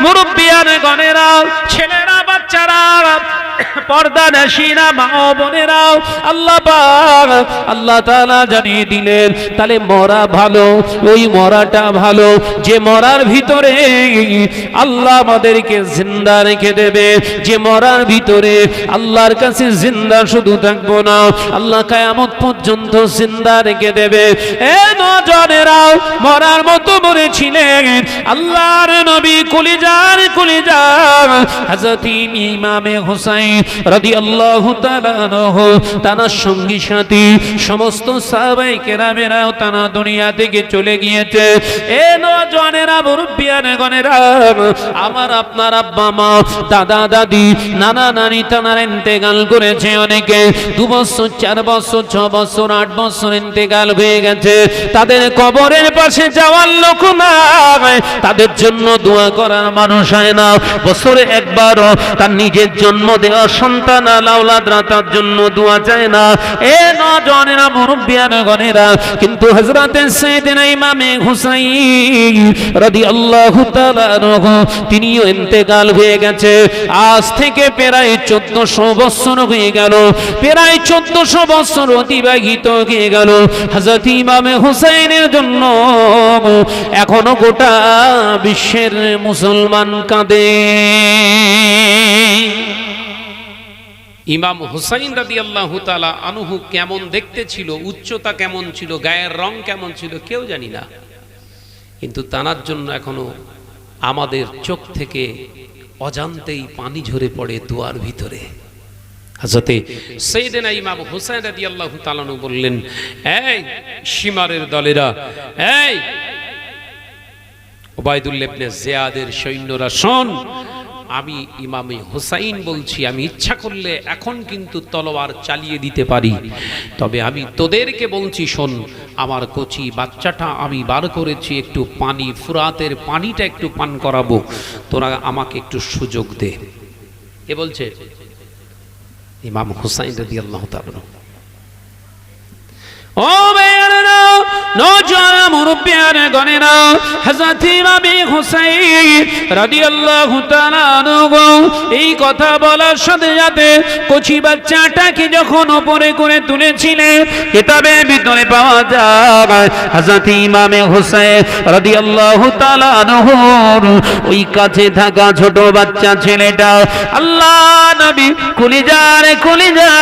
মুরব্বিয়ান গণেরা, ছেলেরা, বাচ্চারা, পর্দানশীরা, মা ও বোনেরা, আল্লাহ পাক আল্লাহ তাআলা জানিয়ে দিলেন তাহলে মরা ভালো, ওই মরাটা ভালো যে মরার ভিতরে আল্লাহ আমাদেরকে জিন্দা রেখে দেবে, যে মরার ভিতরে আল্লাহর কাছে জিন্দা শুধু থাকবো না, আল্লাহ কিয়ামত পর্যন্ত জিন্দা রেখে দেবে। এ নওজোয়ানেরা, মরার মতো মরেছিলেন আল্লাহর নবী কলিজার কলিজা হযরত ইমামে হুসাইন রাদিয়াল্লাহু তাআলা আনহু, তার সঙ্গী সাথী সমস্ত সাহাবায়ে কেরামেরাও তারা দুনিয়া থেকে চলে গিয়েছে। এ নওজোয়ানেরা, মুরব্বিয়ান গণেরা, আমার আপনার আব্বা মা, দাদা দাদি, নানা নানি তারা ইন্তেকাল করেছে। অনেকে 2 বছর, 4 বছর, 6 বছর, 8 বছর ইন্তেকাল হয়ে গেছে। তাদের কবরের পাশে যাওয়ার লোক নাই, তাদের জন্য দোয়া করার মানুষ হয় না। বছরে একবারও তার নিজের জন্ম দেওয়া সন্তান আওলাদরা তার জন্য দোয়া চায় না। এ নওজোয়ানেরা, মুরব্বিয়ান গণেরা, কিন্তু হযরত সাইয়েদনা ইমামে হুসাইন রাদিয়াল্লাহু তাআলা আনহু তিনিও ইন্তেকাল হয়ে গেছে। আজ থেকে প্রায় 1400 বছর হয়ে গেল, প্রায় 1400 বছর অতিবাহিত হয়ে গেল। হযরত ইমামে হুসাইনের জন্য এখনো গোটা বিশ্বের মুসলমান কাঁদে। ইমাম হুসাইন রাদিয়াল্লাহু তাআলা আনহু কেমন দেখতে ছিল, উচ্চতা কেমন ছিল, গায়ের রং কেমন ছিল কেউ জানি না, কিন্তু তার জন্য এখনো আমাদের চোখ থেকে অজান্তেই পানি ঝরে পড়ে দোয়ার ভিতরে। হযরতে সাইয়েদনা ইমাম হুসাইন রাদিয়াল্লাহু তাআলা আনহু বললেন, এই শিমারের দলেরা, এই উবাইদুল্লাহ ইবনে জিয়াদের সৈন্যরা, শোন, আমি ইমামে হুসাইন বলছি, আমি ইচ্ছা করলে এখন কিন্তু তলোয়ার চালিয়ে দিতে পারি, তবে আমি তোদেরকে বলছি, শোন, আমার কচি বাচ্চাটা আমি বার করেছি, একটু পানি, ফুরাতের পানিটা একটু পান করাবো, তোরা আমাকে একটু সুযোগ দে। কে বলছে? ইমাম হুসাইন রাদিয়াল্লাহু তাআলা। ও ভাইয়েরা, নওজোয়ান মুরব্বিয়ান গণেরা, হযরত ইমামে হুসাইন রাদিয়াল্লাহু তাআলা আনহু এই কথা বলার সাথে সাথে কচি বাচ্চাটাকে যখন উপরে করে তুলেছিলেন, কিতাবের ভিতরে পাওয়া যায় হযরত ইমামে হুসাইন রাদিয়াল্লাহু তাআলা আনহু ওই কাছে থাকা ছোট বাচ্চা ছেলেটা, আল্লাহ নবী কলিজার কলিজা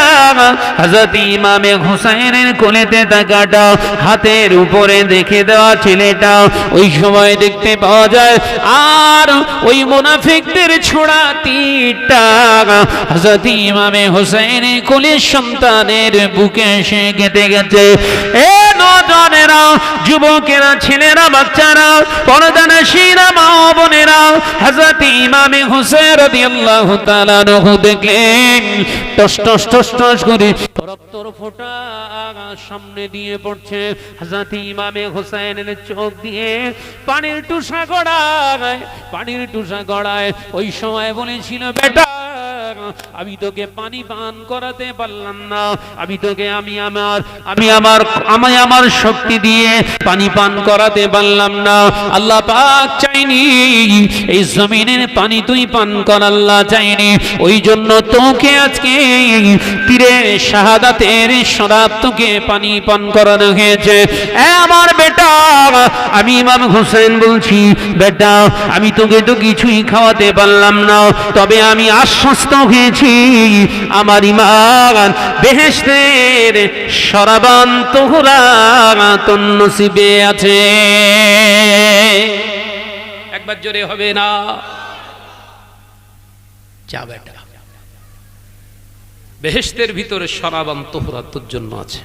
হযরত ইমামে হুসাইনের কোলেতে টাকাটা হাতের উপরে দেখে দেওয়া ছেলেটা ওই সময় দেখতে পাওয়া যায়। আর ওই মুনাফিকদের ছোড়া তীরটা হযরত ইমামে হুসাইনের কোলের সন্তানের বুকে এসে গেঁথে গেছে। এ নওজোয়ানেরা, যুবকেরা, ছেলেরা, বাচ্চারা, পর্দানশীরা, মা ও বোনেরা, হযরত ইমামে হুসাইন রাদিয়াল্লাহু তাআলা আনহু দেখলেন টস টস টস টস করে রক্তর ফোঁটা সামনে দিয়ে পড়ছে। হযরত ইমামে হুসাইনের চোখ দিয়ে পানির টুসা গড়ায়, পানির টুসা গড়ায়। ওই সময় বলেছিল, বেটা, আমি তোকে পানি পান করাতে পারলাম না, আমি তোকে আমি আমার শক্তি দিয়ে পানি পান করাতে পারলাম না। আল্লাহ পাক চাইনি এই জমিনের পানি তুই পান কর, আল্লাহ চাইনি, ওই জন্য তোকে আজকে তীরে শাহাদাতের শরাব তোকে পানি পান করানো হয়েছে। আমার বেটা, আমি ইমাম হুসাইন বলছি, বেটা, আমি তোকে তো কিছুই খাওয়াতে পারলাম না, তবে আমি আশ্বস্ত হয়েছি আমার ইমান বেহেশতের শরাবান তোহরা তোর নসিবে আছে। একবার জোরে হবে না? যা বেটা, বেহেশতের ভিতরে শরাবান তোহরা তোর জন্য আছে।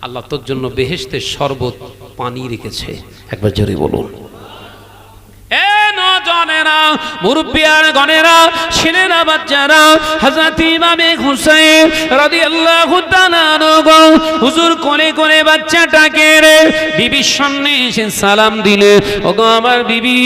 আল্লাহ তোর জন্য বেহেশতের শরবত পানি রেখেছে। একবার জোরে বলুন। এ নওজোয়ানেরা, মুরব্বিয়ান গণেরা, ছেলেরা, বাচ্চারা, হযরত ইমামে হুসাইন রাদিয়াল্লাহু তাআলা আনহু হুজুর কোলে কোলে বাচ্চাটাকে রে বিবির সামনে এসে সালাম দিলে, ওগো আমার বিবি,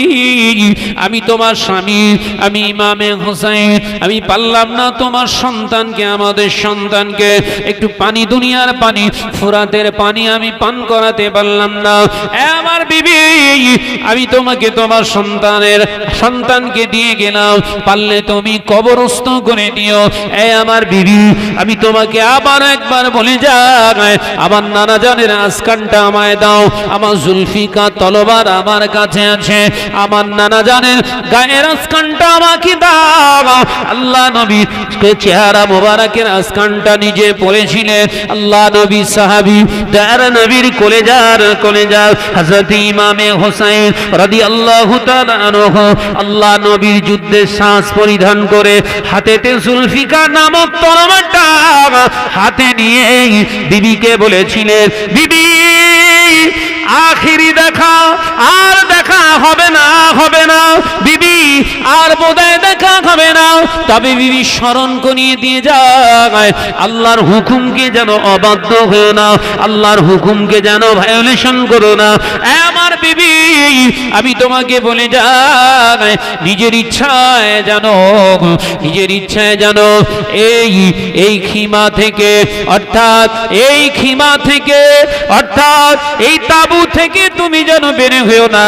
আমি তোমার স্বামী, আমি ইমামে হুসাইন, আমি পারলাম না তোমার সন্তানকে, আমাদের সন্তানকে একটু পানি, দুনিয়ার পানি, ফুরাতের পানি আমি পান করাতে পারলাম না। আমার বিবি, আমি তোমাকে তোমার সন্তানকে দিয়ে গেলাম, পারলে তুমি কবরস্থ করে দিও। আমার বিবি, আমি তোমাকে আবার একবার বলে যাই, আমার নানা জানের আজকানটা আমায় দাও। আমার জুলফিকার তলোয়ার আমার কাছে আছে, আমার নানা জানের গায়ের আজকানটা আমাকে দাও। আল্লাহ নবী চেহারা মোবারকের আজকানটা নিজে পড়েছিলেন। আল্লাহ নবী সাহাবী যারা নবীর কলেজার হযরত ইমামে হোসেন রাদিয়াল্লাহু তাআলা আনহু, আল্লাহ নবীর যুদ্ধের সাজ পরিধান করে হাতেতে জুলফিকার নামক তলোয়ারটা হাতে নিয়ে বিবিকে বলেছিলেন, বিবি আখিরি দেখা, আর দেখা হবে না বিবি, আর বোধহয় দেখা হবে না। তবে বিবি স্মরণ করিয়ে দিয়ে যায়, আল্লাহর হুকুমকে যেন অবাধ্য হয়েও না, আল্লাহর হুকুমকে যেন ভায়োলেশন করো না। আমার বিবি, আমি তোমাকে বলে যাই, নিজের ইচ্ছায় জানো এই খিমা থেকে, অর্থাৎ এই তাবু থেকে তুমি যেন বের হয়েও না,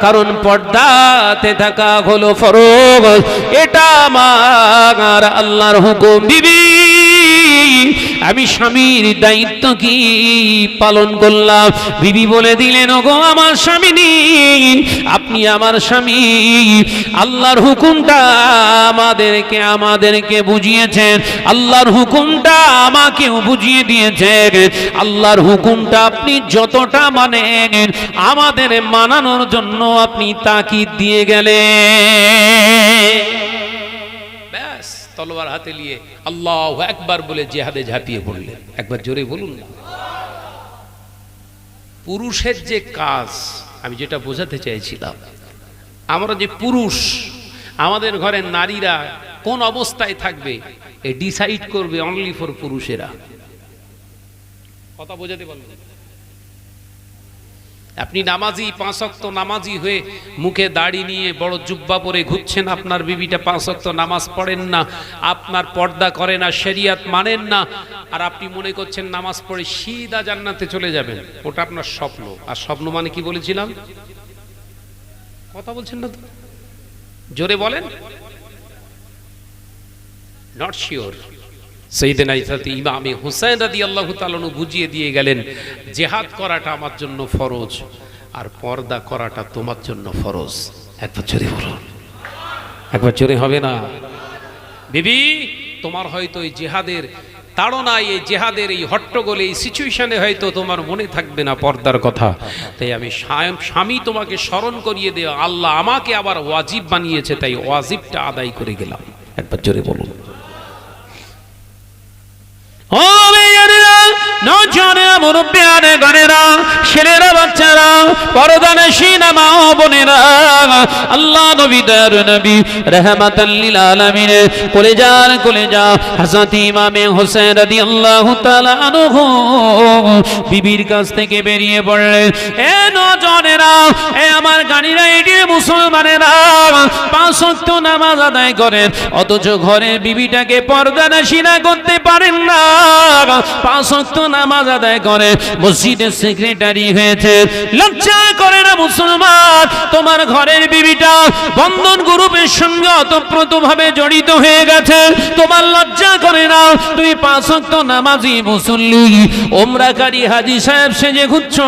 কারণ পর্দাতে থাকা হলো ফরজ, এটা আমার আল্লাহর হুকুম। বিবি, আমি স্বামীর দায়িত্ব কি পালন করলাম। বিবি বলে দিলেন, ওগো আমার স্বামী, আপনি আমার স্বামী, আল্লাহর হুকুমটা আমাদেরকে বুঝিয়েছেন, আল্লাহর হুকুমটা আমাকেও বুঝিয়ে দিয়েছেন। আল্লাহর হুকুমটা আপনি যতটা মানেন, আমাদের মানানোর জন্য আপনি তাকিদ দিয়ে গেলেন। ব্যাস, তলোয়ার হাতে নিয়ে আল্লাহু আকবার বলে জিহাদে ঝাঁপিয়ে পড়লেন। একবার জোরে বলুন না। পুরুষের যে কাজ, আমি যেটা বোঝাতে চাইছিলাম, আমরা যে পুরুষ, আমাদের ঘরের নারীরা কোন অবস্থায় থাকবে এ ডিসাইড করবে অনলি ফর পুরুষেরা। কথা বোঝাতে পারলেন? আপনি নামাজি, 5 ওয়াক্ত নামাজি হয়ে মুখে দাড়ি নিয়ে বড় জুব্বা পরে ঘুরছেন, আপনার বিবিটা 5 ওয়াক্ত নামাজ পড়েন না, আপনার পর্দা করে না, শরিয়ত মানেন না, আর আপনি মনে করছেন নামাজ পড়ে সিধা জান্নাতে চলে যাবেন। ওটা আপনার স্বপ্ন। আর স্বপ্ন মানে কি বলেছিলাম? কথা বলছেন না তো, জোরে বলেন। Not sure. সাইয়েদনা ইমামে হোসেন রাদিয়াল্লাহু তাআলা বুঝিয়ে দিয়ে গেলেন, জিহাদ করাটা আমার জন্য ফরজ, আর পর্দা করাটা তোমার জন্য ফরজ। একবার জোরে বলুন, একবার জোরে হবে না? বিবি, তোমার হয়তো এই জিহাদের তাড়নায়, এই জিহাদের এই হট্টগোলে, এই সিচুয়েশনে হয়তো তোমার মনে থাকবে না পর্দার কথা। তাই আমি স্বামী তোমাকে স্মরণ করিয়ে দেওয়া, আল্লাহ আমাকে আবার ওয়াজিব বানিয়েছে, তাই ওয়াজিবটা আদায় করে গেলাম। একবার জোরে বলুন। ও মেয়েরা, নওজোয়ানেরা, মুরব্বিয়ানে গানেরা, ছেলেরা, বাচ্চারা, পর্দানশীনা মা ও বোনেরা, আল্লাহ নবী দয়ার নবী রাহমাতাল লিল আলামিন কলেজা হযরত ইমামে হোসেন রাদিয়াল্লাহু তাআলা আনহু বিবির কাছ থেকে বেরিয়ে পড়লেন। এ নওজোয়ানেরা, এ আমার গানিরা, এটি মুসলমানেরা, 5 ওয়াক্ত নামাজ আদায় করেন, অথচ ঘরের বিবিটাকে পর্দানশীনা করতে পারেন না। 5 ওয়াক্ত নামাজ আদায় করে মসজিদের সেক্রেটারি হয়েছে, লজ্জা করে না মুসলমান? তোমার ঘরের বিবিটা বন্ধন গ্রুপের সঙ্গে ওতপ্রোতভাবে জড়িত হয়ে গেছে, তোমার লজ্জা করে না? তুমি 5 ওয়াক্ত নামাজি মুসল্লি, ওমরাকারী হাজী সাহেব সেজে ঘুরছো,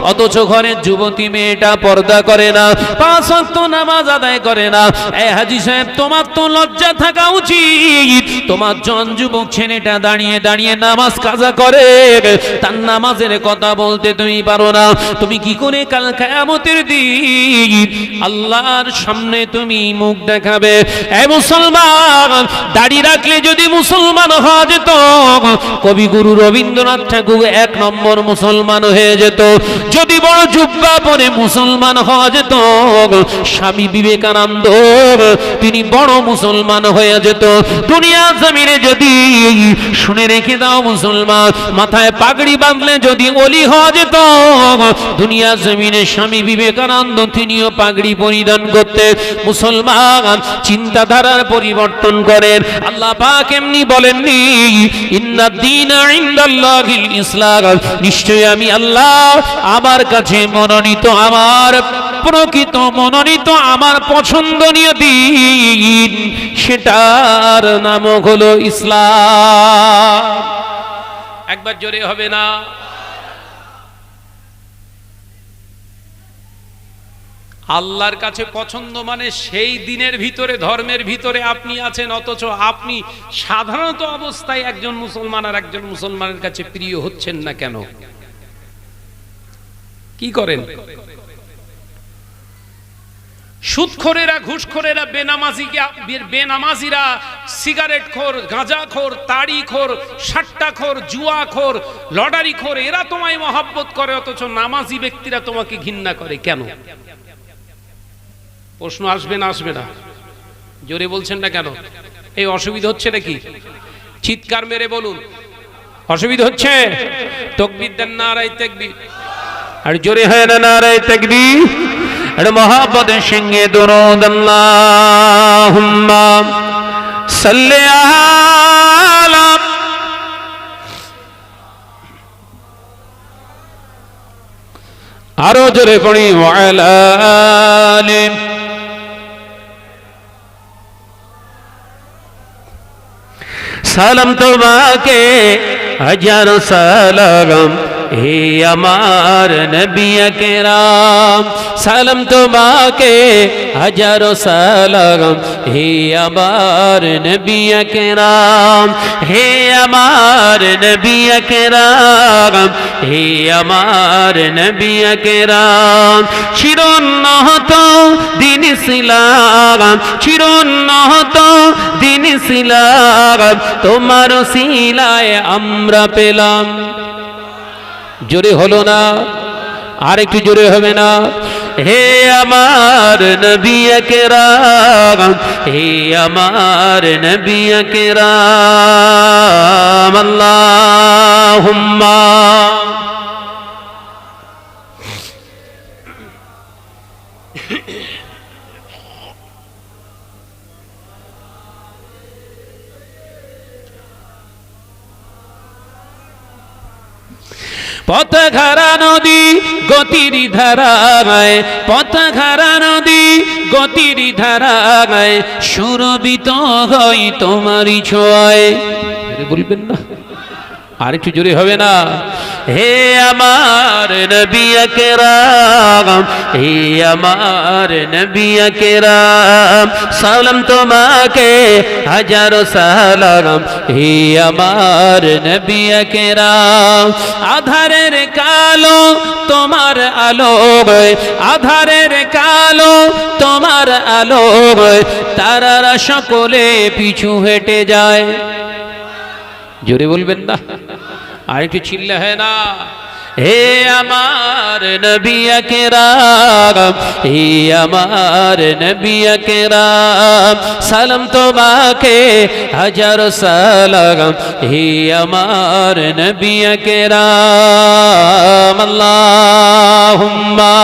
অথচ ঘরের যুবতী মেয়েটা পর্দা করে না, 5 ওয়াক্ত নামাজ আদায় করে না। এই হাজী সাহেব, তোমার তো লজ্জা থাকা উচিত। তোমার জন যুবক ছেলেটা দাঁড়িয়ে দাঁড়িয়ে নামাজ কাজা করে, তার নামাজের কথা বলতে তুমি পারো না। তুমি কি করে কাল কিয়ামতের দিন আল্লাহর সামনে তুমি মুখ দেখাবে? এই মুসলমান, দাড়ি রাখলে যদি মুসলমান হওয়া যেত, কবিগুরু রবীন্দ্রনাথ ঠাকুর 1 নম্বর মুসলমান হয়ে যেত। যদি বড় জুব্বা পরে মুসলমান হওয়া যেত, স্বামী বিবেকানন্দ তিনি বড় মুসলমান হয়ে যেত। দুনিয়া জমিনে যদি, শুনে রেখে দাও মুসলমান, মাথায় পাগড়ি বাঁধলে যদি ওলি হওয়া যেত, দুনিয়া জমিনে স্বামী বিবেকানন্দ তিনিও পাগড়ি পরিধান করতে। মুসলমান চিন্তাধারার পরিবর্তন করেন। আল্লাহ পাক এমনি বলেননি, ইন্নাদ দীনা ইনদাল্লাহিল ইসলাম, নিশ্চয়ই আমি আল্লাহ আমার কাছে মনোনীত, আমার প্রকৃত মনোনীত আমার পছন্দনীয় দিন, সেটার নাম হলো ইসলাম। একবার জোরে হবে না? আল্লাহর কাছে পছন্দ মানে সেই দিনের ভিতরে, ধর্মের ভিতরে আপনি আছেন, অথচ আপনি সাধারণত অবস্থায় একজন মুসলমান আর একজন মুসলমানের কাছে প্রিয় হচ্ছেন না কেন? কি করেন? সুদখোরেরা, ঘুষখোরেরা, বেনামাজিরা, সিগারেট খোর, গাঁজাখোর, তাড়িখোর, সাট্টাখোর, জুয়াখোর, লটারিখোর, এরা তোমায় মহব্বত করে, অথচ নামাজি ব্যক্তিরা তোমাকে ঘৃণা করে কেন? প্রশ্ন আসবে না? আসবে না? জোরে বলছেন না কেন? এই অসুবিধা হচ্ছে নাকি? চিৎকার মেরে বলুন, অসুবিধা হচ্ছে? তাকবীর দেন, নারায়ে তাকবীর। আর জোরে হয় না নারায়ে তাকবীর? আর মহব্বতের সঙ্গে দরুদ আল্লাহুম্মা সাল্লি আলা, আরো জোরে পড়ি ওয়া আলা আলি। সালাম তোমাকে হাজারো সালাম হে আমার নবী আকরাম, সালাম তোমাকে হাজারো সালাম হে আমার নবী আকরাম, হে আমার নবী আকরাম, হে আমার নবী আকরাম। চিরোন্নত দিন ইসলাম, চিরোন্নত দিন ইসলাম, তোমার ওসিলায় আমরা পেলাম। জোরে হলো না? আর একটু জোরে হবে না? হে আমার নবী আকরাম, হে আমার নবী আকরাম, আল্লাহুম্মা পথঘারা নদী গতির ধারায়, পথঘারা নদী গতির ধারায়, সুরভিত হয় তোমারই ছোঁয়ায়। বলবেন না? আর একটু জোরে হবে না? হে আমার নবী আকরাম, হে আমার নবী আকরাম, সালাম তোমাকে হাজারো সালাম হে আমার নবী আকরাম। আধারের কালো তোমার আলো, আধারের কালো তোমার আলো, তারারা সকলে পিছু হেঁটে যায়। জোরে বলবেন না? আর একটু চিল্লা হয় না? হে আমার নবী আকরাম, হে আমার নবী আকরাম, সালাম তোমাকে হাজারো সালাম হে আমার নবী আকরাম, আল্লাহুম্মা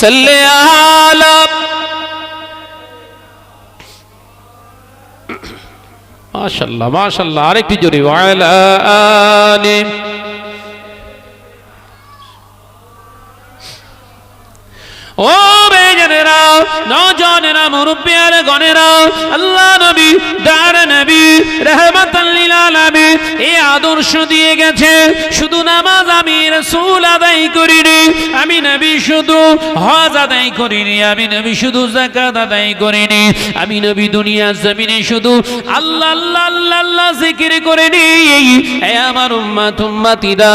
সাল্লি আলা। মাশাআল্লাহ মাশাআল্লাহ, আরেকটু জোরে ওয়া আলা আলি। ও বেজনেরা, নওজনেরা, মুরব্বিয়ারা, গণেরা, আল্লাহ নবী দার নবী রাহমাতাল লিল আলামিন এই আদর্শ দিয়ে গেছে। শুধু নামাজ আমি রাসূল আদায় করিনি, আমি নবী শুধু হজ আদায় করিনি, আমি নবী শুধু যাকাত আদায় করিনি, আমি নবী দুনিয়ার জমিনে শুধু আল্লাহ আল্লাহ আল্লাহ আল্লাহ জিকির করিনি। হে আমার উম্মত উম্মতিরা,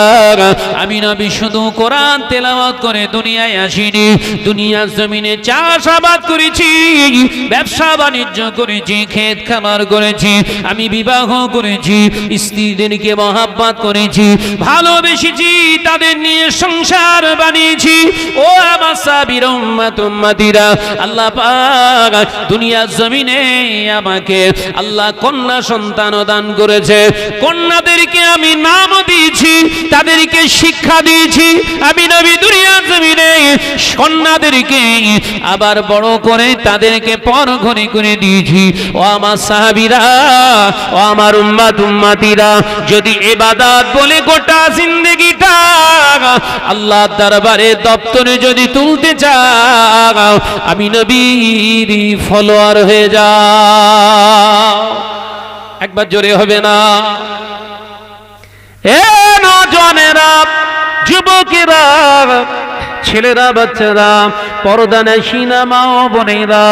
আমি নবী শুধু কোরআন তেলাওয়াত করে দুনিয়ায় আসিনি, দুনিয়ার জমিনে চাষাবাদ করেছি, ব্যবসা বাণিজ্য করেছি, ক্ষেত খামার করেছি, আমি বিবাহ করেছি, স্ত্রীদেরকে মহাব্বত করেছি, ভালোবেসেছি, তাদের নিয়ে সংসার বানিয়েছি। ও আমার সাবির উম্মত উম্মতিরা, আল্লাহ পাক দুনিয়ার জমিনে আমাকে আল্লাহ কন্যা সন্তান দান করেছে। কন্যাদেরকে আমি নাম দিয়েছি, তাদেরকে শিক্ষা দিয়েছি। আমি নবী দুনিয়ার জমিনে কন্যাদেরকে আবার বড় করে তাদেরকে পর ঘরে করে দিয়েছি। ও আমার সাহাবীরা, ও আমার উম্মতিরা, যদি ইবাদত বলে গোটা জিন্দেগিটা আল্লাহর দরবারে দপ্তরে যদি তুলতে চাও, আমি নবীর ফলোয়ার হয়ে যাও। একবার জোরে হবে না? এ নওজোয়ানেরা, যুবকেরা, ছেলেরা, বাচ্চারা, পর্দানশীনা মা ও বোনেরা,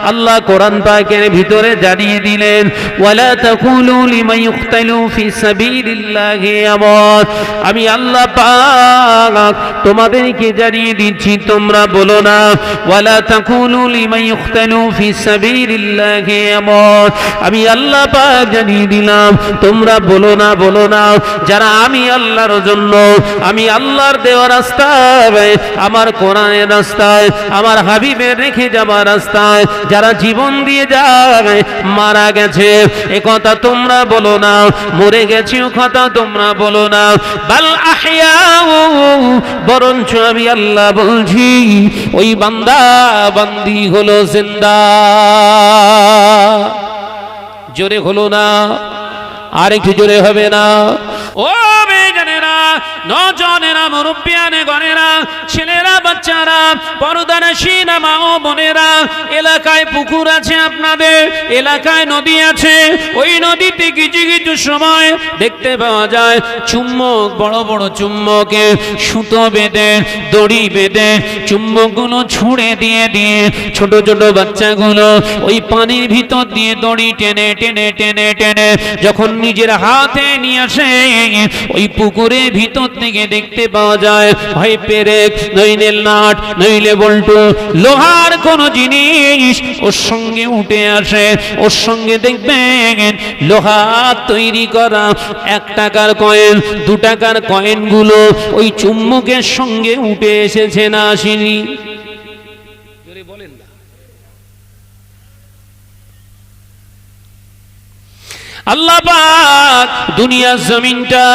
আল্লাহ কোরআন পাকের ভিতরে জানিয়ে দিলেন, ওয়ালা তাকুলু লিমান ইউকতালু ফি সাবিলিল্লাহি আমওয়াত। আমি আল্লাহ পাক তোমাদেরকে জানিয়ে দিচ্ছি, তোমরা বলো না ওয়ালা তাকুলু লিমান ইউকতালু ফি সাবিলিল্লাহি আমওয়াত। আমি আল্লাহ পাক জানিয়ে দিলাম, তোমরা বলো না যারা আমি আল্লাহর জন্য, আমি আল্লাহর দেওয়া রাস্তায়, আমার কোরআনের রাস্তায়, আমার হাবিবের রেখে যাবার রাস্তায় যারা জীবন দিয়ে যায়, মারা গেছে এ কথা তোমরা বলো না, মরে গেছে ও কথা তোমরা বলো না, বাল আহইয়াউ, বরঞ্চ আমি আল্লাহ বলছি ওই বান্দা বান্দি হলো জিন্দা। জোরে হলো না? আর একটু জোরে হবে না? ও বেজানেরা, নওজোয়ানেরা, মুরব্বিয়ানে গণেরা, ছেলেরা, বাচ্চারা, পর্দানশীনা মা ও বোনেরা, এলাকায় পুকুর আছে, আপনাদের এলাকায় নদী আছে, ওই নদীতে কিছু কিছু সময় দেখতে পাওয়া যায় চুম্বক, বড় বড় চুম্বকে সুতো বেঁধে, দড়ি বেঁধে চুম্বকগুলো ছুঁড়ে দিয়ে দিয়ে ছোট ছোট বাচ্চাগুলো ওই পানির ভিতর দিয়ে দড়ি টেনে টেনে টেনে টেনে যখন নিজের হাতে নিয়ে আসে, ওই পুকুরের ভিতর থেকে দেখতে পাওয়া যায় হয় পেরেক, নইলে নাট, নইলে বল্টু, লোহার কোন জিনিস ওর সঙ্গে উঠে আসে। ওর সঙ্গে দেখবেন লোহার তৈরি করা 1 টাকার কয়েন, 2 টাকার কয়েনগুলো ওই চুম্বকের সঙ্গে উঠে এসেছে না আসেনি? বলেন না। আল্লাহ পাক দুনিয়ার জমিনটা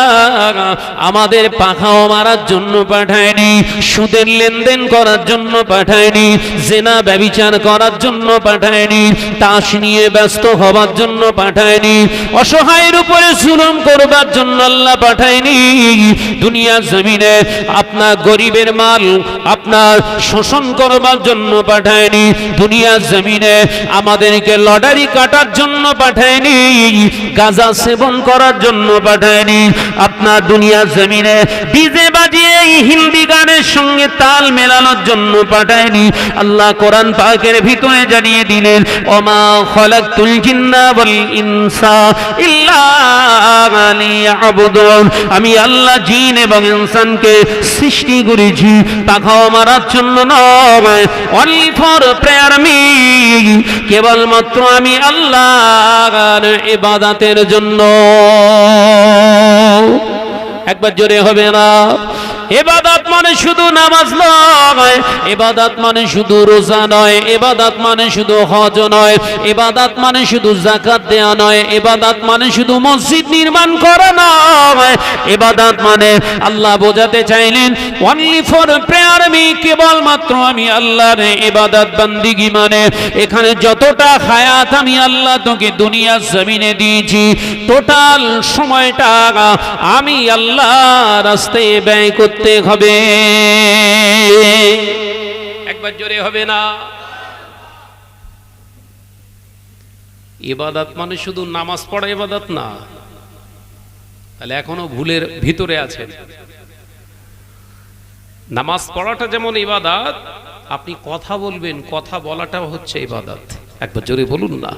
আমাদের পাখাও মারার জন্য পাঠায়নি, সুদের লেনদেন করার জন্য পাঠায়নি, জেনা ব্যভিচার করার জন্য পাঠায়নি, তাস নিয়ে ব্যস্ত হবার জন্য পাঠায়নি, অসহায়ের উপরে জুলুম করবার জন্য আল্লাহ পাঠায়নি। দুনিয়ার জমিনে আপনার গরিবের মাল আপনার শোষণ করবার জন্য পাঠায়নি। দুনিয়ার জমিনে আমাদেরকে লটারি কাটার জন্য পাঠায়নি, গাঁজা সেবন করার জন্য পাঠায়নি। আপনার দুনিয়ার জমিনে ডিজে বাজিয়ে হিন্দি গানের সঙ্গে তাল মেলানোর জন্য পাঠায়নি। আল্লাহ কোরআন পাকের ভিতরে জানিয়ে দিলেন, ওমা খালাকতুল জিন্না ওয়াল ইনসা ইল্লা লিয়াবুদুন। আমি আল্লাহ জিন এবং ইনসানকে সৃষ্টি করেছি পাখাও মারার জন্য নয়, অনলি ফর প্রেয়ার মি, কেবলমাত্র আমি আল্লাহর ইবাদতের জন্য। একবার জোরে হবে না? ইবাদত মানে শুধু নামাজ নয়, ইবাদত মানে শুধু রোজা নয়, ইবাদত মানে শুধু হজ নয়, ইবাদত মানে শুধু যাকাত দেওয়া নয়, ইবাদত মানে শুধু মসজিদ নির্মাণ করা নয়। ইবাদত মানে আল্লাহ বোঝাতে চাইলেন অনলি ফর প্রেয়ার মি, কেবলমাত্র আমি আল্লাহর ইবাদত বান্দিগি মানে এখানে যতটা হায়াত আমি আল্লাহ তোকে দুনিয়ার জমিনে দিয়েছি, টোটাল সময়টা আমি আল্লাহ রাস্তায় ব্যয় করতে হবে। একবার জোরে হবে না? ইবাদত মানে শুধু নামাজ পড়া ইবাদত না। তাহলে এখনো ভুলের ভিতরে আছেন। নামাজ পড়াটা যেমন ইবাদত, আপনি কথা বলবেন, কথা বলাটাও হচ্ছে ইবাদত। একবার জোরে বলুন না।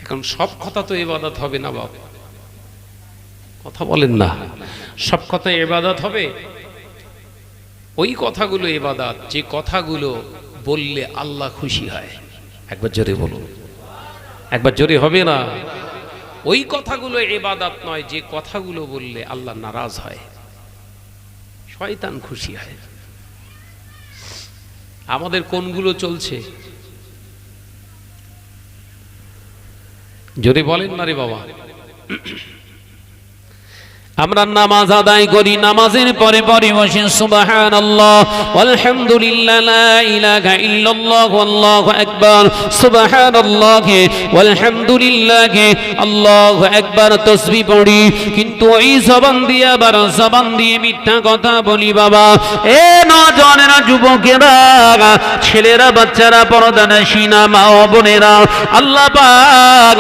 এখন সব কথা তো ইবাদত হবে না বাবা, কথা বলেন না। সব কথা ইবাদত হবে? ওই কথাগুলো ইবাদত যে কথাগুলো বললে আল্লাহ খুশি হয়। একবার জোরে বলুন। একবার জোরে হবে না? ওই কথাগুলো ইবাদত নয় যে কথাগুলো বললে আল্লাহ নারাজ হয়, শয়তান খুশি হয়। আমাদের কোনগুলো চলছে? জোরে বলেন না রে বাবা। আমরা নামাজ আদায় করি, নামাজের পরে পরে বসে সুবহানাল্লাহ আলহামদুলিল্লাহ লা ইলাহা ইল্লাল্লাহ আল্লাহু আকবার, সুবহানাল্লাহ আলহামদুলিল্লাহ আল্লাহু আকবার তাসবিহ পড়ি। কিন্তু ওই জবান দিয়ে আবার জবান দিয়ে মিথ্যা কথা বলি। বাবা, এ নওজওয়ানেরা, যুবকেরা, ছেলেরা, বাচ্চারা, পর্দানশীনা মা ও বোনেরা, আল্লাহ পাক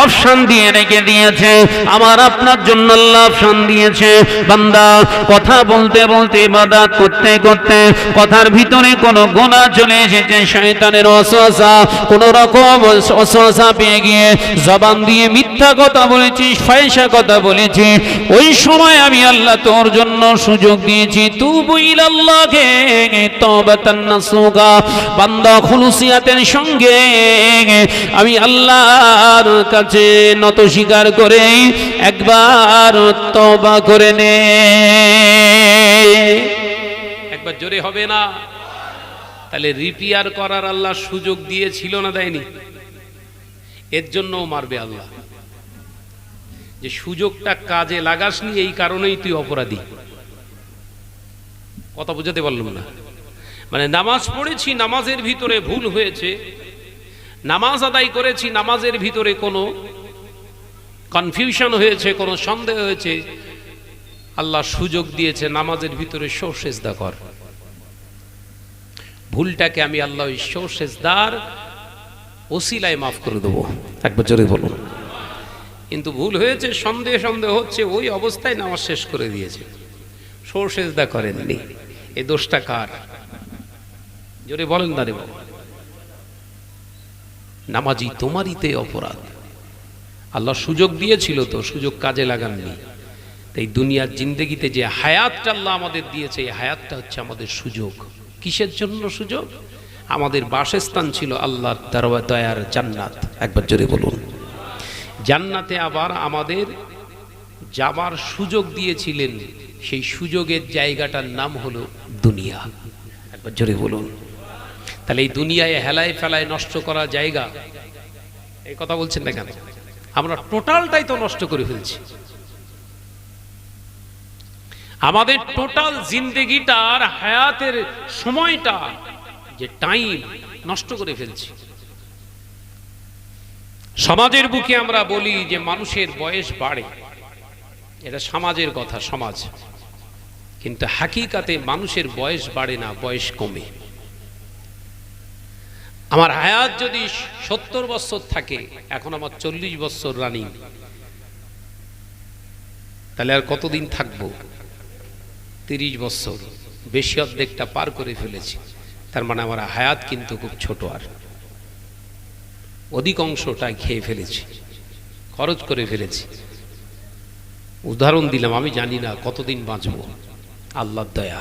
অপশন দিয়ে রেখে দিয়েছে আমার আপনার জন্য। আল্লাহ অপশন দিয়েছে, বান্দা কথা বলতে বলতে, ইবাদত করতে করতে কথার ভিতরে কোনো গুনাহ চলে এসেছে, শয়তানের ওয়াসওয়াসা, কোন রকম ওয়াসওয়াসা পেয়ে গিয়ে জবান দিয়ে মিথ্যা কথা বলেছিস, ফাহিশা কথা বলেছিস, ওই সময় আমি আল্লাহ তোর জন্য সুযোগ দিয়েছি। তুবু ইলাল্লাহি তাওবাতান নাসুহা, বান্দা খুলুসিয়াতের সঙ্গে আমি আল্লাহর কাছে নত স্বীকার করে একবার তওবা করে নে। একবার জোরে হবে না? তাহলে রিপেয়ার করার আল্লাহ সুযোগ দিয়েছিল না, দেয়নি? এর জন্যও মারবে আল্লাহ, যে সুযোগটা কাজে লাগাসনি, এই কারণেই তুই অপরাধী। কথা বুঝাতে পারলাম না? মানে নামাজ পড়েছি, নামাজের ভিতরে ভুল হয়েছে, নামাজ আদায় করেছি, নামাজের ভিতরে কোনো কনফিউশন হয়েছে, কোনো সন্দেহ হয়েছে, আল্লাহ সুযোগ দিয়েছে নামাজের ভিতরে সেজদা কর। ভুলটাকে আমি আল্লাহ ওই সেজদার ওসিলায় মাফ করে দেবো। একবার জোরে বলুন। কিন্তু ভুল হয়েছে, সন্দেহ সন্দেহ হচ্ছে, ওই অবস্থায় নামাজ শেষ করে দিয়েছে, সেজদা করেননি। এই দোষটা কার? জোরে বলেন না রে বাবা। নামাজি তোমারইতে অপরাধ। আল্লাহ সুযোগ দিয়েছিল তো, সুযোগ কাজে লাগাননি। তাই দুনিয়ার জিন্দেগিতে যে হায়াতটা আল্লাহ আমাদের দিয়েছে, এই হায়াতটা হচ্ছে আমাদের সুযোগ। কিসের জন্য সুযোগ? আমাদের বাসস্থান ছিল আল্লাহর দয়ার জান্নাত। একবার জোরে বলুন। জান্নাতে আবার আমাদের যাবার সুযোগ দিয়েছিলেন, সেই সুযোগের জায়গাটার নাম হলো দুনিয়া। একবার জোরে বলুন। তাহলে এই দুনিয়ায় হেলায় ফেলায় নষ্ট করা জায়গা, এই কথা বলছেন না কেন? আমরা টোটালটাই তো নষ্ট করে ফেলছি। আমাদের টোটাল জিন্দেগিটার হায়াতের সময়টা, যে টাইম, নষ্ট করে ফেলছি। সমাজের বুকে আমরা বলি যে মানুষের বয়স বাড়ে, এটা সমাজের কথা, সমাজ। কিন্তু হাকিকাতে মানুষের বয়স বাড়ে না, বয়স কমে। আমার হায়াত যদি 70 বছর থাকে, এখন আমার 40 বছর রানিং, তাহলে আর কতদিন থাকবো? 30 বছর, বেশি অর্ধেকটা পার করে ফেলেছি। তার মানে আমার হায়াত কিন্তু খুব ছোট, আর অধিকাংশটা খেয়ে ফেলেছি, খরচ করে ফেলেছি। উদাহরণ দিলাম, আমি জানি না কতদিন বাঁচবো, আল্লাহর দয়া।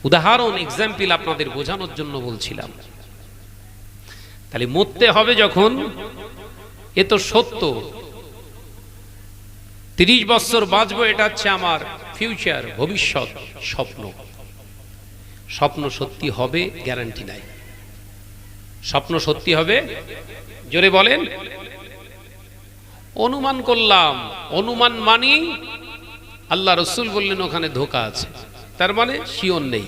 উদাহরণ, এক্সাম্পল আপনাদের বোঝানোর জন্য বলছিলাম। তাহলে মরতে হবে যখন, এ তো সত্য। 30 বছর বাঁচবো, এটা হচ্ছে আমার ফিউচার, ভবিষ্যৎ স্বপ্ন। স্বপ্ন সত্যি হবে গ্যারান্টি নাই। স্বপ্ন সত্যি হবে? জোরে বলেন। অনুমান করলাম, অনুমান মানি আল্লাহ রসুল বললেন ওখানে ধোঁকা আছে, তার মানে শিওর নেই।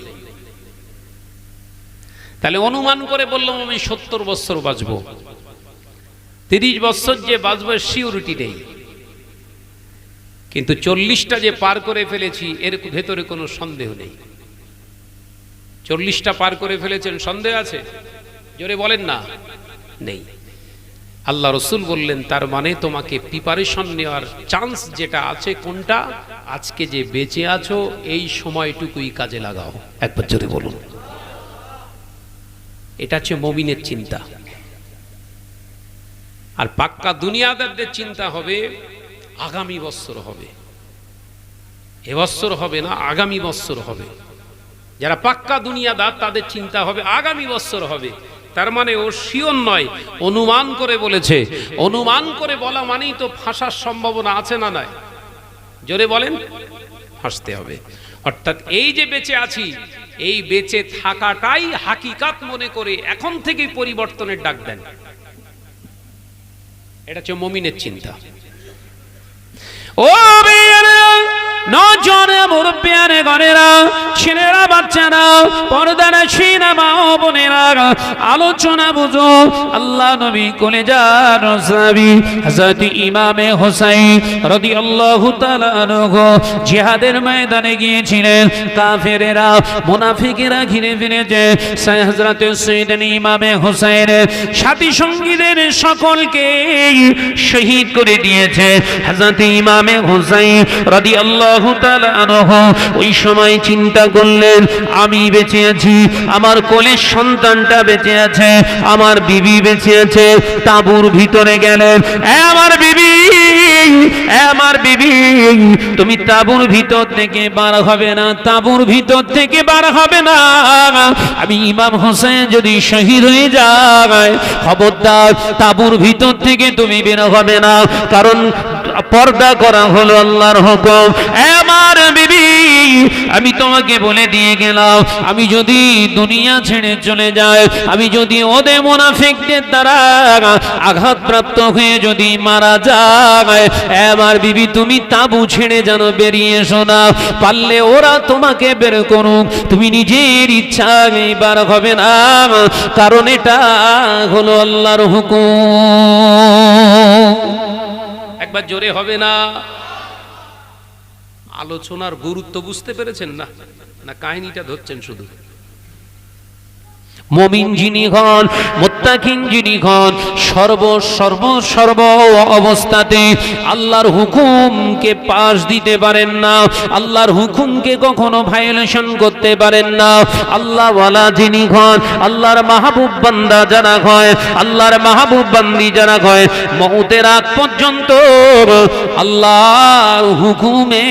তাহলে অনুমান করে বললাম আমি 70 বছর বাঁচবো, 30 বছর যে বাঁচবো সিউরিটি নেই। কিন্তু 40টা যে পার করে ফেলেছি, এর ভেতরে কোনো সন্দেহ নেই। 40টা পার করে ফেলেছেন, সন্দেহ আছে? জোরে বলেন না। নেই। আল্লাহ রসুল বললেন তার মানে তোমাকে প্রিপারেশন নেওয়ার চান্স যেটা আছে, কোনটা? আজকে যে বেঁচে আছো এই সময়টুকুই কাজে লাগাও। একবার জোরে বলুন। এটা হচ্ছে মুমিনের চিন্তা। আর পাক্কা দুনিয়াদারদের চিন্তা হবে আগামী বছর হবে, এবছর হবে না, আগামী বছর হবে। যারা পাক্কা দুনিয়াদার তাদের চিন্তা হবে আগামী বছর হবে। তার মানে ও শিওর নয়, অনুমান করে বলেছে। অনুমান করে বলা মানেই তো ফাঁসার সম্ভাবনা আছে না নাই? জোরে বলেন। ফাঁসতে হবে। অর্থাৎ এই যে বেঁচে আছি, এই বেঁচে থাকাটাই হাকিকাত মনে করে এখন থেকেই পরিবর্তনের ডাক দেন। এটা হচ্ছে মুমিনের চিন্তা। ও নজরে মুরব্বিয়ানে গণেরা, ছেলেরা, বাচ্চারা, পর্দারা শিনা মা ও বোনেরা, আলোচনা বুঝো। আল্লাহ নবী কলেজার সাহাবী হযরত ইমামে হোসাইন রাদিয়াল্লাহু তাআলা আনহু জিহাদের ময়দানে গিয়েছিলেন। কাফেরেরা, মুনাফিকেরা ঘিরে ফিরেছে হযরত সাইয়েদনা ইমামে হোসাইনের সাথী সঙ্গীদের সকলকে শহীদ করে দিয়েছে হযরত ইমামে হোসাইন রাদিয়াল্লাহু তাআলা আনহু। ওই সময় চিন্তা করলেন, আমি বেঁচে আছি, আমার কোলের সন্তানটা বেঁচে আছে, আমার বিবি বেঁচে আছে। তাঁবুর ভিতরে গেলেন, আমার বিবি, আমার বিবি, তুমি তাঁবুর ভিতর থেকে বার হবে না, তাঁবুর ভিতর থেকে বার হবে না। আমি ইমাম হোসেন যদি শহীদ হয়ে যায়, খবরদার তাঁবুর ভিতর থেকে তুমি বের হবে না, কারণ পর্দা করা হলো আল্লাহর হুকুম। আমার বিবি, আমি তোমাকে বলে দিয়ে গেলাম, আমি যদি দুনিয়া ছেড়ে চলে যাই, আমি যদি ওদের মুনাফিকদের দ্বারা আঘাতপ্রাপ্ত হয়ে যদি মারা যায়, আমার বিবি তুমি তাঁবু ছেড়ে যেন বেরিয়ে এসো না, পারলে ওরা তোমাকে বের করুক, তুমি নিজের ইচ্ছা বার হবে না, কারণ এটা হলো আল্লাহর হুকুম। একবার জোরে হবে না? আলোচনার গুরুত্ব বুঝতে পেরেছেন না? না কাহিনীটা ধরছেন শুধু? মুমিন যিনি হন, মুত্তাকিন যিনি হন, সর্ব অবস্থাতে আল্লাহর হুকুমকে পাশ দিতে পারেন না, আল্লাহর হুকুমকে কখনো ভায়োলেশন করতে পারেন না। আল্লাহ ওয়ালা যিনি হন, আল্লাহর মাহবুব বান্দা যারা হয়, আল্লাহর মাহবুব বান্দি যারা হয়, মউতের আগ পর্যন্ত আল্লাহর হুকুমে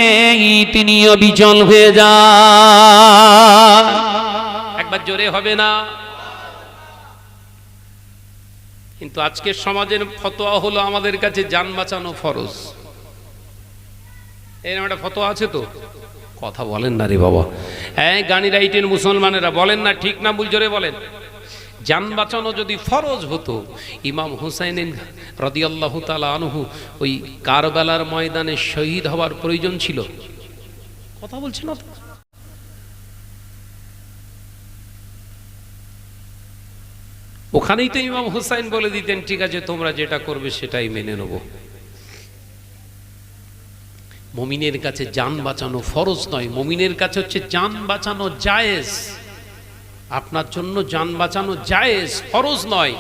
তিনি অবিচল হয়ে যান। একবার জোরে হবে না? কিন্তু আজকের সমাজের ফতোয়া হলো আমাদের কাছে জান বাঁচানো ফরজ। এরকম একটা ফতোয়া আছে তো? কথা বলেন না রে বাবা। হ্যাঁ, গানি রাইটের মুসলমানেরা বলেন না, ঠিক না ভুল জোরে বলেন। জান বাঁচানো যদি ফরজ হতো, ইমাম হুসাইন রাদিয়াল্লাহু তাআলা আনহু ওই কারবালার ময়দানে শহীদ হওয়ার প্রয়োজন ছিল? কথা বলছেন না? ওখানেই তো ইমাম হুসাইন বলে দিতেন, ঠিক আছে তোমরা যেটা করবে সেটাই মেনে নেব। মুমিনের কাছে জান বাঁচানো ফরজ নয়, মুমিনের কাছে হচ্ছে জান বাঁচানো জায়েজ। আপনার জন্য জান বাঁচানো জায়েজ, ফরজ নয়।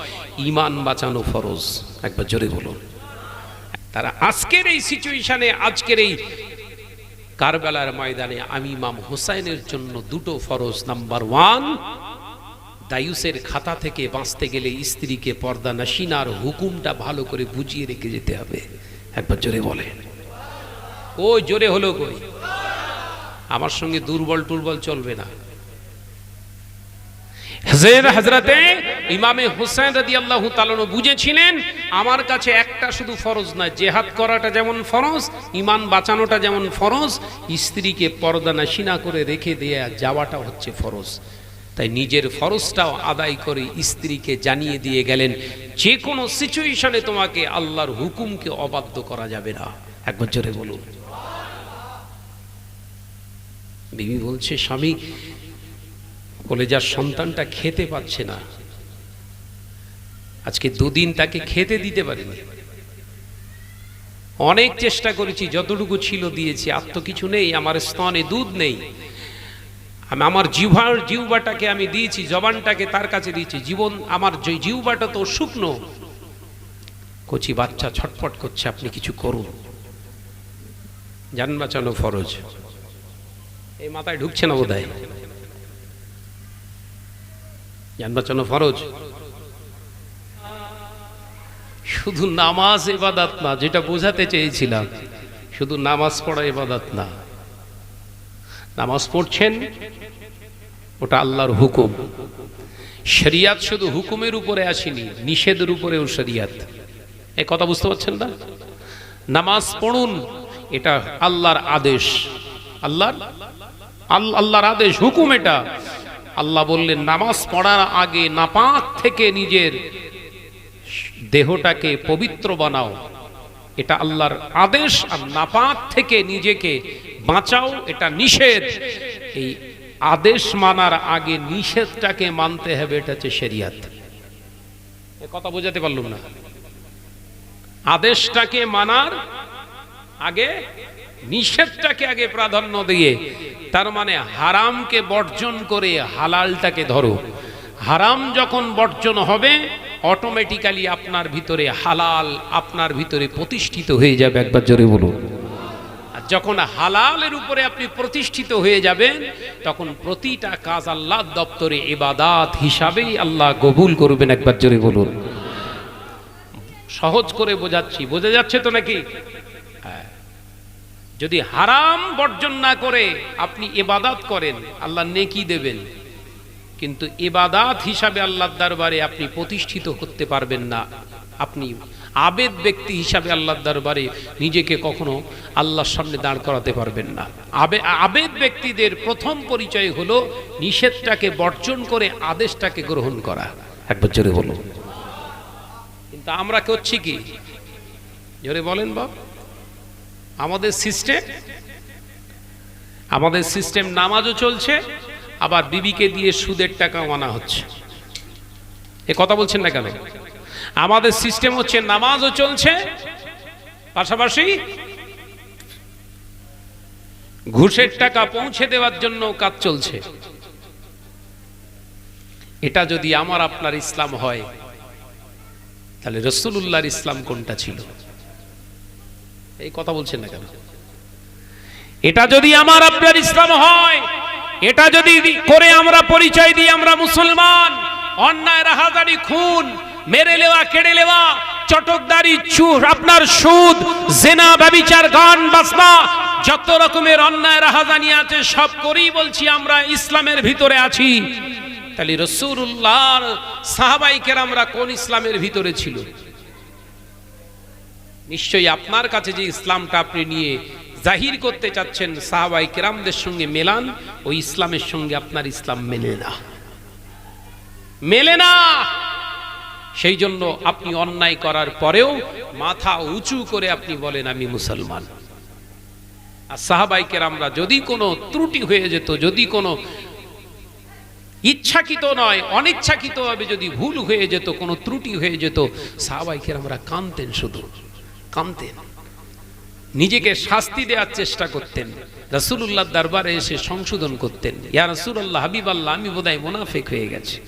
ঈমান বাঁচানো ফরজ। একবার জোরে বলুন। তারা আজকের এই সিচুয়েশনে, আজকের এই কারবালার ময়দানে আমি ইমাম হুসাইনের জন্য দুটো ফরজ। নাম্বার 1, দায়ুসের খাতা থেকে বাঁচতে গেলে স্ত্রীকে পর্দা নাশিনার হুকুমটা ভালো করে বুঝিয়ে রেখে যেতে হবে। একবার জোরে বলে। ওই জোরে হলো কই? আমার সঙ্গে দুর্বল টুর্বল চলবে না। হযরতে ইমামে হুসাইন রাদিয়াল্লাহু তাআলা বুঝেছিলেন, আমার কাছে একটা শুধু ফরজ নয়, জিহাদ করাটা যেমন ফরজ, ঈমান বাঁচানোটা যেমন ফরজ, স্ত্রীকে পর্দা নাশিনা করে রেখে দেয়া যাওয়াটা হচ্ছে ফরজ। তাই নিজের ফরজটাও আদায় করে স্ত্রীকে জানিয়ে দিয়ে গেলেন, যে কোনো সিচুয়েশনে তোমাকে আল্লাহর হুকুমকে অবাধ্য করা যাবে না। একবার জোরে বলুন। বিবি বলছে, স্বামী কলেজার সন্তানটা খেতে পাচ্ছে না, আজকে 2 দিন তাকে খেতে দিতে পারিনি, অনেক চেষ্টা করেছি, যতটুকু ছিল দিয়েছি, আর তো কিছু নেই, আমার স্তনে দুধ নেই, আমি আমার জিহ্বাটাকে আমি দিয়েছি, জবানটাকে তার কাছে দিয়েছি, জীবন আমার জিহ্বাটা তো শুকনো। কচি বাচ্চা ছটফট করছে, আপনি কিছু করুন। জান বাঁচানো ফরজ। এই মাথায় ঢুকছে না বোধহয়? জান বাঁচানো ফরজ। শুধু নামাজ ইবাদত না, যেটা বোঝাতে চেয়েছিলাম, শুধু নামাজ পড়া ইবাদত না। নামাজ পড়ছেন, ওটা আল্লাহর হুকুম। শরিয়াত শুধু হুকুমের উপরে আসেনি, নিষেধের উপরেও শরিয়াত। এই কথা বুঝতে পারছেন না? নামাজ পড়ুন, এটা আল্লাহর আদেশ, আল্লাহর আদেশ, হুকুম এটা। আল্লাহ বললেন, নামাজ পড়ার আগে নাপাক থেকে নিজের দেহটাকে পবিত্র বানাও, এটা আল্লাহর আদেশ, আর নাপাক থেকে নিজেকে বাঁচাও, এটা নিষেধ। এই আদেশ মানার আগে নিষেধটাকে মানতে হবে, এটা হচ্ছে শরিয়ত। এ কথা বোঝাতে পারলাম না? আদেশটাকে মানার আগে নিষেধটাকে আগে প্রাধান্য দিয়ে, তার মানে হারামকে বর্জন করে হালালটাকে ধরো। হারাম যখন বর্জন হবে, অটোমেটিক্যালি আপনার ভিতরে হালাল আপনার ভিতরে প্রতিষ্ঠিত হয়ে যাবে। একবার জোরে বলুন। আর যখন হালালের উপরে আপনি প্রতিষ্ঠিত হয়ে যাবেন, তখন প্রতিটা কাজ আল্লাহর দপ্তরে ইবাদত হিসাবেই আল্লাহ কবুল করবেন। একবার জোরে বলুন। সহজ করে বোঝাচ্ছি, বোঝা যাচ্ছে তো নাকি? যদি হারাম বর্জন না করে আপনি ইবাদত করেন, আল্লাহ নেকি দেবেন, কিন্তু ইবাদত হিসাবে আল্লাহর দরবারে আপনি প্রতিষ্ঠিত করতে পারবেন না। আপনি আবেদ ব্যক্তি হিসাবে আল্লাহর দরবারে নিজেকে কখনো আল্লাহর সামনে দাঁড় করাতে পারবেন না। আবেদ ব্যক্তিদের প্রথম পরিচয় হলো নিষেধটাকে বর্জন করে আদেশটাকে গ্রহণ করা। একবার জোরে বলুন। কিন্তু আমরা করছি কি? জোরে বলেন বাবা। আমাদের সিস্টেম নামাজও চলছে, আবার বিবিকে দিয়ে সুদের টাকাও আনা হচ্ছে। এ কথা বলছেন না কেন? আমাদের সিস্টেম হচ্ছে নামাজও চলছে, পাশাপাশি ঘুষের টাকা পৌঁছে দেওয়ার জন্য কাজ চলছে। এটা যদি আমার আপনার ইসলাম হয়, তাহলে রাসূলুল্লাহর ইসলাম কোনটা ছিল? এই কথা বলছেন না কেন? এটা যদি আমার আপনার ইসলাম হয়, এটা যদি করে আমরা পরিচয় দিই আমরা মুসলমান, অন্যায় রাহাজানি খুন মেরে নেওয়া কেড়ে নেওয়া চটকদারি চুর আপনার সুদ জেনা ব্যভিচার গান বাজনা যত রকমের অন্যায় রাহাজানি আছে সব করেই বলছি আমরা ইসলামের ভিতরে আছি, তাহলে রাসূলুল্লাহর সাহাবায়ে কেরামরা কোন ইসলামের ভিতরে ছিল? নিশ্চয়ই আপনার কাছে যে ইসলামটা আপনি নিয়ে জাহির করতে চাচ্ছেন সাহাবায়ে কেরামদের সঙ্গে মেলান, ওই ইসলামের সঙ্গে আপনার ইসলাম মেলে না। সেই জন্য আপনি অন্যায় করার পরেও মাথা উঁচু করে আপনি বলেন আমি মুসলমান। আর সাহাবায়ে কেরামরা যদি কোনো ত্রুটি হয়ে যেত, যদি কোনো ইচ্ছাকৃত নয় অনিচ্ছাকৃতভাবে যদি ভুল হয়ে যেত, কোনো ত্রুটি হয়ে যেত, সাহাবায়ে কেরামরা কাঁদতেন, শুধু কাঁদতেন, নিজেকে শাস্তি দেওয়ার চেষ্টা করতেন, রাসূলুল্লাহর দরবারে এসে সংশোধন করতেন। ইয়া রাসূলুল্লাহ হাবিবাল্লাহ, আমি বোধহয় মুনাফিক হয়ে গেছি।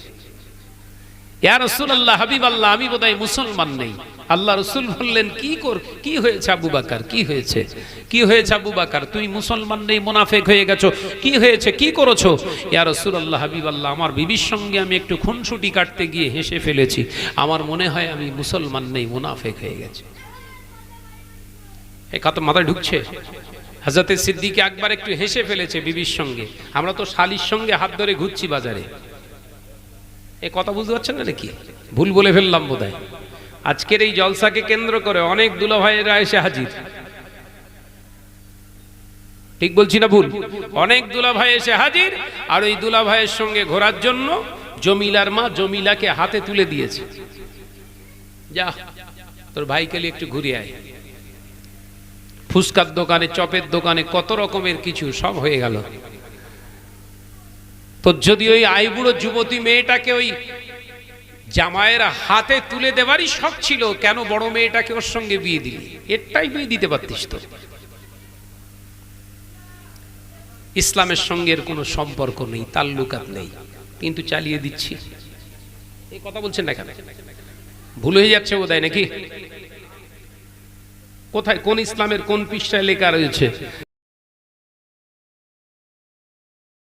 ইয়া রাসূলুল্লাহ হাবিবাল্লাহ, আমি বোধহয় মুসলমান নেই। আল্লাহ রাসূল বললেন, কি হয়েছে আবু বকর, কি হয়েছে আবু বকর, তুমি মুসলমান নেই, মুনাফিক হয়ে গেছো, কি হয়েছে, কি করেছো? ইয়া রাসূলুল্লাহ হাবিবাল্লাহ, আমার বিবির সঙ্গে আমি একটু খুনসুটি কাটতে গিয়ে হেসে ফেলেছি, আমার মনে হয় আমি মুসলমান নেই, মুনাফিক হয়ে গেছি। এই কথা মাথায় ঢুকছে? হযরতে সিদ্দিক আকবর একটু হেসে ফেলেছে বিবির সঙ্গে, আমরা তো শালির সঙ্গে হাত ধরে ঘুরছি বাজারে। এই কথা বুঝতে পারছেন না নাকি? ভুল বলে ফেললাম বোধহয়। আজকের এই জলসাকে কেন্দ্র করে অনেক দুলাভাইয়েরা এসে হাজির, ঠিক বলছি না ভুল? অনেক দুলাভাই এসে হাজির, আর ওই দুলাভাইয়ের সঙ্গে ঘোরার জন্য জমিলার মা জমিলাকে হাতে তুলে দিয়েছে, যা তোর ভাইকে নিয়ে একটু ঘুরে আয়। ফুসকার দোকানে, চপের দোকানে, কত রকমের কিছু সব হয়ে গেল। তো যদি ওই আইবুড়ো যুবতী মেয়েটাকে ওই জামাইয়ের হাতে তুলে দেওয়ারই শখ ছিল, কেন বড় মেয়েটাকে ওর সঙ্গে বিয়ে দিলি? এটাই বিয়ে দিতে পারতিস তো। ইসলামের সঙ্গে এর কোনো সম্পর্ক নেই, তাল্লুকাত নেই, কিন্তু চালিয়ে দিচ্ছি। এই কথা বলছেন না কেন? ভুল হয়ে যাচ্ছে বোধহয় নাকি? কোথায়, কোন ইসলামের কোন পৃষ্ঠায় লেখা রয়েছে